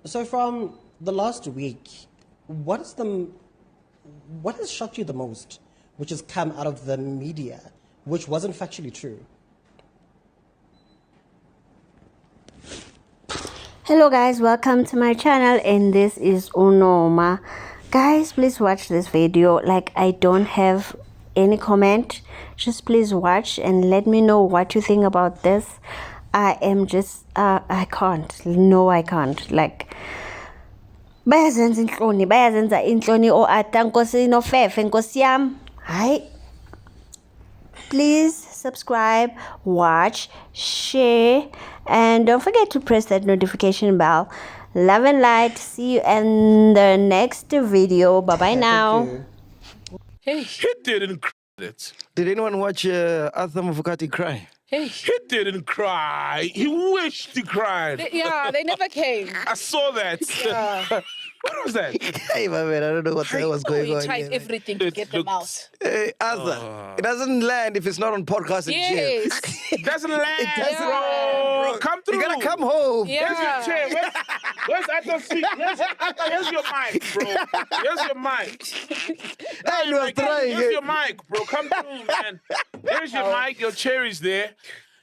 So from the last week, what has shocked you the most, which has come out of the media, which wasn't factually true? Hello guys, welcome to my channel, and this is Unoma. Guys, please watch this video. Like, I don't have any comment, just please watch and let me know what you think about this. I am just I can't, like, bayazenza inhloni o ata nkosi nofefe nkosi yam. Hayi, please subscribe, watch, share, and don't forget to press that notification bell. Love and light. See you in the next video. Bye bye now. Hey, he didn't cry it. Did anyone watch Arthur Mafokate cry? Hey, he didn't cry. He wished he cried. Yeah, they never came. I saw that. Yeah. What was that? Hey, my man, I don't know what the hell was going He on tried here. everything to get them out. Hey, Arthur, it doesn't land if it's not on podcast and Yes. It doesn't land, It doesn't bro. land, bro. Come through. You gotta come home. Yeah. Here's your chair. Where's Atla's seat? Here's your mic, bro. Here's your mic. Hey, you are trying. Here's your mic, bro. Come through, man. Here's your mic. Your chair is there.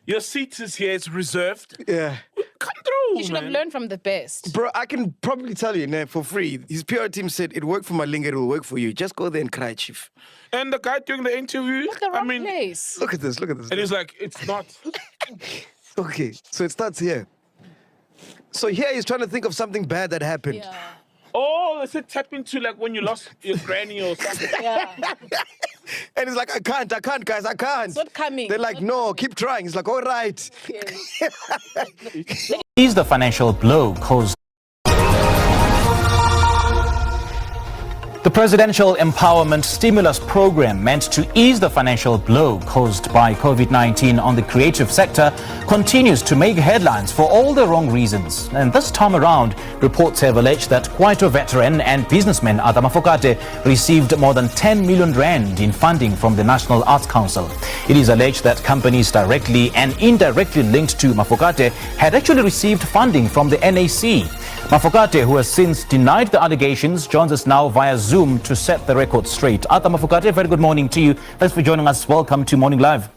Your seat is here. It's reserved. Yeah. Come through, You should man. have learned from the best. Bro, I can probably tell you now for free. His PR team said it worked for Malinga, it will work for you. Just go there and cry, Chief. And the guy doing the interview, Look the wrong place. Look at this. and he's like, it's not. Okay, so it starts here. So here he's trying to think of something bad that happened. Yeah. Oh, they said tap into like when you lost your granny or something. Yeah. And he's like, I can't, guys, I can't. It's not coming. They're like, no, keep trying. He's like, all right. Is the financial blow caused? The Presidential Empowerment Stimulus Program, meant to ease the financial blow caused by COVID-19 on the creative sector, continues to make headlines for all the wrong reasons. And this time around, reports have alleged that Kwaito veteran and businessman Arthur Mafokate received more than 10 million rand in funding from the National Arts Council. It is alleged that companies directly and indirectly linked to Mafokate had actually received funding from the NAC. Mafokate, who has since denied the allegations, joins us now via Zoom to set the record straight. Arthur Mafokate, very good morning to you. Thanks for joining us. Welcome to Morning Live.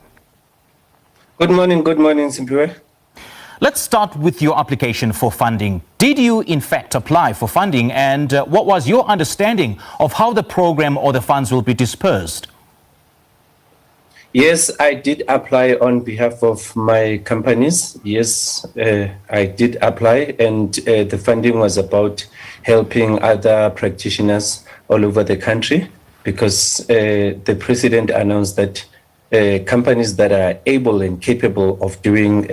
Good morning, Simpiwe. Let's start with your application for funding. Did you, in fact, apply for funding, and what was your understanding of how the program or the funds will be dispersed? Yes, I did apply on behalf of my companies. Yes, I did apply, and the funding was about helping other practitioners all over the country, because the president announced that companies that are able and capable of doing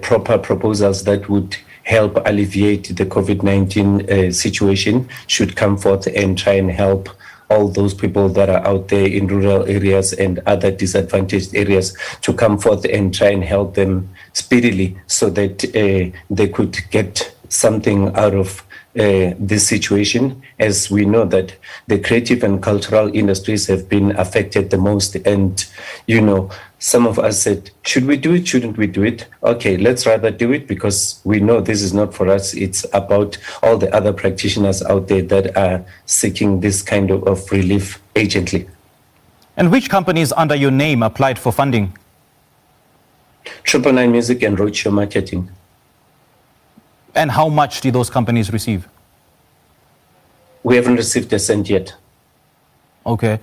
proper proposals that would help alleviate the COVID-19 situation should come forth and try and help all those people that are out there in rural areas and other disadvantaged areas to come forth and try and help them speedily so that they could get something out of this situation, as we know that the creative and cultural industries have been affected the most. And, you know, some of us said, should we do it? Shouldn't we do it? Okay, let's rather do it, because we know this is not for us. It's about all the other practitioners out there that are seeking this kind of relief urgently. And which companies under your name applied for funding? 999 Music and Roadshow Marketing. And how much did those companies receive? We haven't received a cent yet. Okay.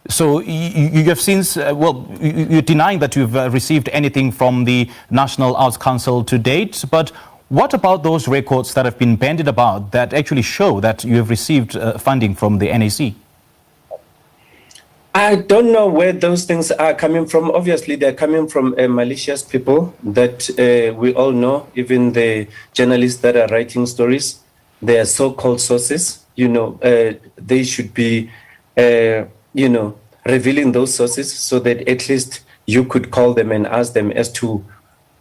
So you have since, you're denying that you've received anything from the National Arts Council to date, but what about those records that have been bandied about that actually show that you have received funding from the NAC? I don't know where those things are coming from. Obviously, they're coming from malicious people that we all know, even the journalists that are writing stories. They are so-called sources. You know, they should be, revealing those sources so that at least you could call them and ask them as to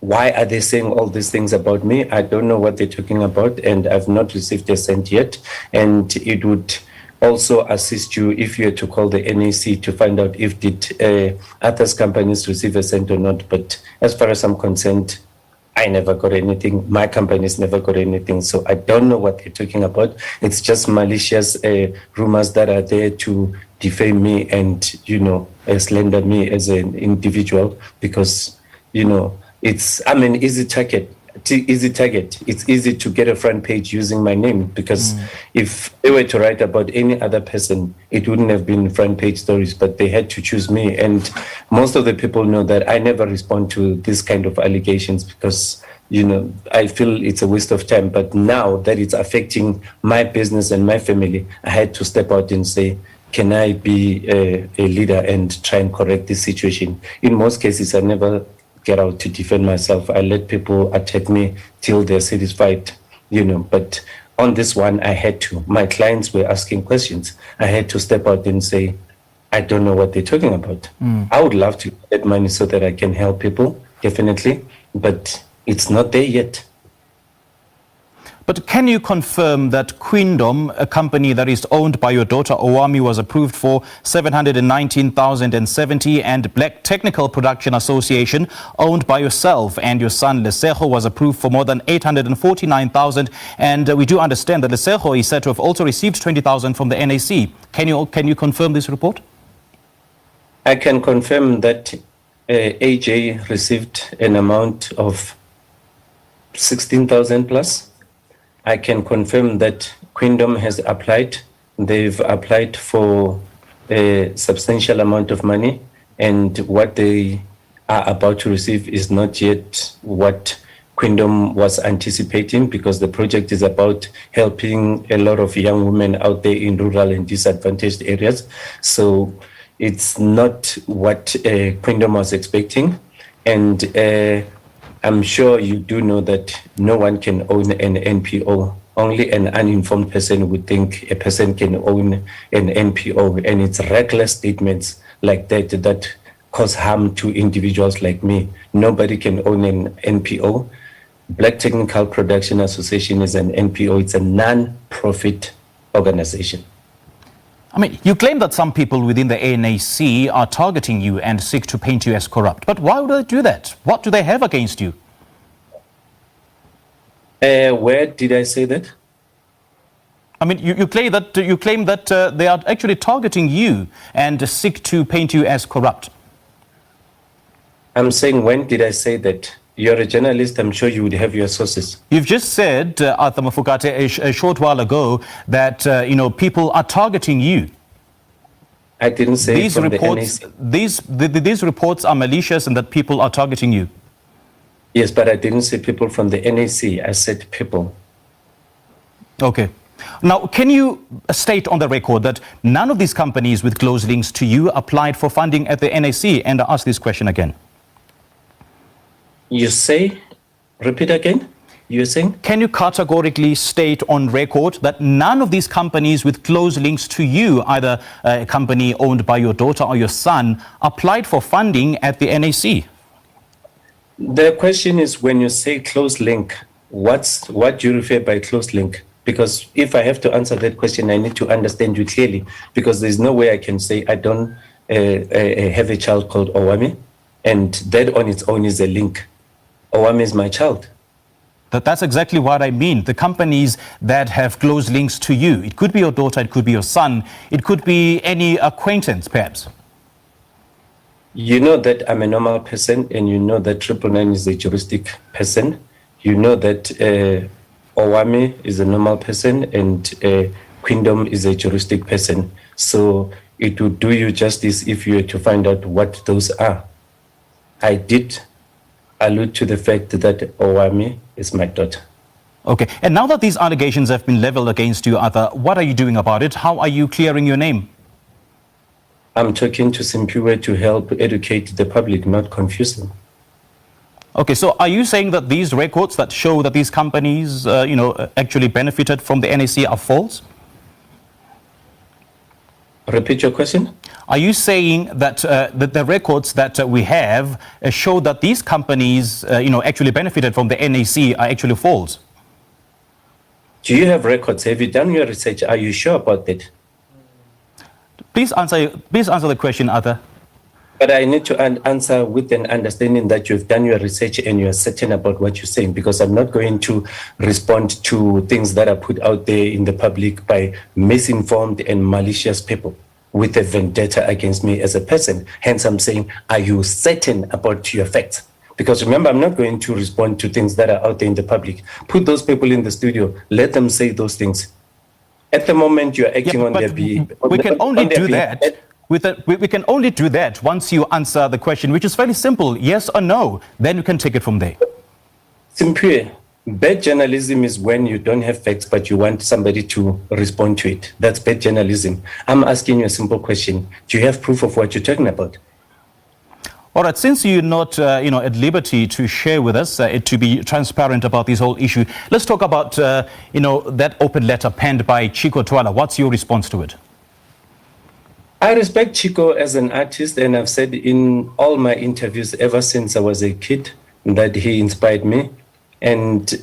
why are they saying all these things about me. I don't know what they're talking about, and I've not received a cent yet. And it would also assist you if you had to call the NAC to find out if did others companies receive a cent or not. But as far as I'm concerned, I never got anything. My companies never got anything. So I don't know what they're talking about. It's just malicious rumors that are there to defame me and, slander me as an individual because, it's, I'm an easy target. It's easy to get a front page using my name because if they were to write about any other person, it wouldn't have been front page stories, but they had to choose me. And most of the people know that I never respond to this kind of allegations because, I feel it's a waste of time. But now that it's affecting my business and my family, I had to step out and say, can I be a leader and try and correct this situation? In most cases, I never get out to defend myself. I let people attack me till they're satisfied, but on this one, I had to. My clients were asking questions. I had to step out and say, I don't know what they're talking about. I would love to get money so that I can help people, definitely, but it's not there yet. But can you confirm that Queendom, a company that is owned by your daughter Owami, was approved for 719,070, and Black Technical Production Association, owned by yourself and your son Lesego, was approved for more than 849,000? And we do understand that Lesego is said to have also received 20,000 from the NAC. Can you confirm this report? I can confirm that AJ received an amount of 16,000 plus. I can confirm that Queendom has applied. They've applied for a substantial amount of money, and what they are about to receive is not yet what Queendom was anticipating, because the project is about helping a lot of young women out there in rural and disadvantaged areas. So it's not what Queendom was expecting. And I'm sure you do know that no one can own an NPO. Only an uninformed person would think a person can own an NPO, and it's reckless statements like that that cause harm to individuals like me. Nobody can own an NPO. Black Technical Production Association is an NPO. It's a non-profit organization. I mean, you claim that some people within the NAC are targeting you and seek to paint you as corrupt. But why would they do that? What do they have against you? Where did I say that? I mean, you claim that they are actually targeting you and seek to paint you as corrupt. I'm saying, when did I say that? You're a journalist. I'm sure you would have your sources. You've just said, Arthur Mafokate, a short while ago that people are targeting you. I didn't say these from reports. The NAC. These reports are malicious and that people are targeting you. Yes, but I didn't say people from the NAC. I said people. Okay. Now, can you state on the record that none of these companies with close links to you applied for funding at the NAC? And I ask this question again. You say? Repeat again? You're saying? Can you categorically state on record that none of these companies with close links to you, either a company owned by your daughter or your son, applied for funding at the NAC? The question is, when you say close link, what do you refer by close link? Because if I have to answer that question, I need to understand you clearly, because there's no way I can say I don't have a child called Owami, and that on its own is a link. Owami is my child. That's exactly what I mean. The companies that have close links to you, it could be your daughter, it could be your son, it could be any acquaintance, perhaps. You know that I'm a normal person, and you know that 999 is a juristic person. You know that Owami is a normal person, and Queendom is a juristic person. So it would do you justice if you were to find out what those are. I did allude to the fact that Owami is my daughter. Okay. And now that these allegations have been leveled against you, Arthur, what are you doing about it? How are you clearing your name? I'm talking to Simpiwe to help educate the public, not confuse them. Okay, so are you saying that these records that show that these companies, actually benefited from the NAC are false? Repeat your question. Are you saying that the records that we have show that these companies, actually benefited from the NAC are actually false? Do you have records? Have you done your research? Are you sure about that? Please answer the question, Arthur. But I need to answer with an understanding that you've done your research and you're certain about what you're saying, because I'm not going to respond to things that are put out there in the public by misinformed and malicious people with a vendetta against me as a person. Hence, I'm saying, are you certain about your facts? Because remember, I'm not going to respond to things that are out there in the public. Put those people in the studio, let them say those things. At the moment, you're acting on their behalf. We can only do that. We can only do that once you answer the question, which is fairly simple, yes or no. Then you can take it from there. Simple. Bad journalism is when you don't have facts, but you want somebody to respond to it. That's bad journalism. I'm asking you a simple question. Do you have proof of what you're talking about? All right, since you're not at liberty to share with us, to be transparent about this whole issue, let's talk about, that open letter penned by Chico Twala. What's your response to it? I respect Chico as an artist, and I've said in all my interviews ever since I was a kid that he inspired me. And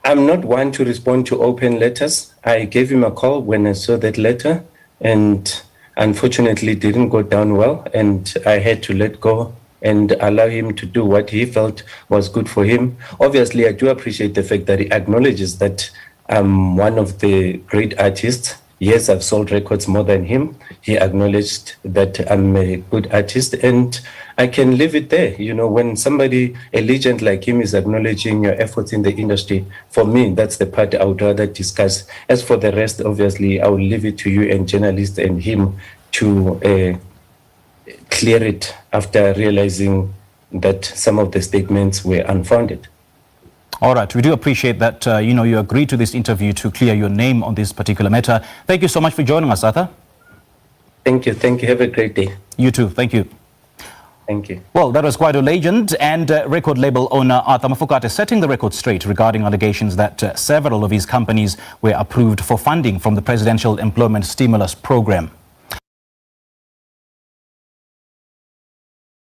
I'm not one to respond to open letters. I gave him a call when I saw that letter, and unfortunately it didn't go down well, and I had to let go and allow him to do what he felt was good for him. Obviously, I do appreciate the fact that he acknowledges that I'm one of the great artists. Yes, I've sold records more than him. He acknowledged that I'm a good artist, and I can leave it there. When somebody, a legend like him, is acknowledging your efforts in the industry, for me, that's the part I would rather discuss. As for the rest, obviously, I will leave it to you and journalists and him to clear it after realizing that some of the statements were unfounded. All right, we do appreciate that, you agreed to this interview to clear your name on this particular matter. Thank you so much for joining us, Arthur. Thank you. Thank you. Have a great day. You too. Thank you. Thank you. Well, that was quite a legend, and record label owner Arthur Mafokate setting the record straight regarding allegations that several of his companies were approved for funding from the Presidential Employment Stimulus Program.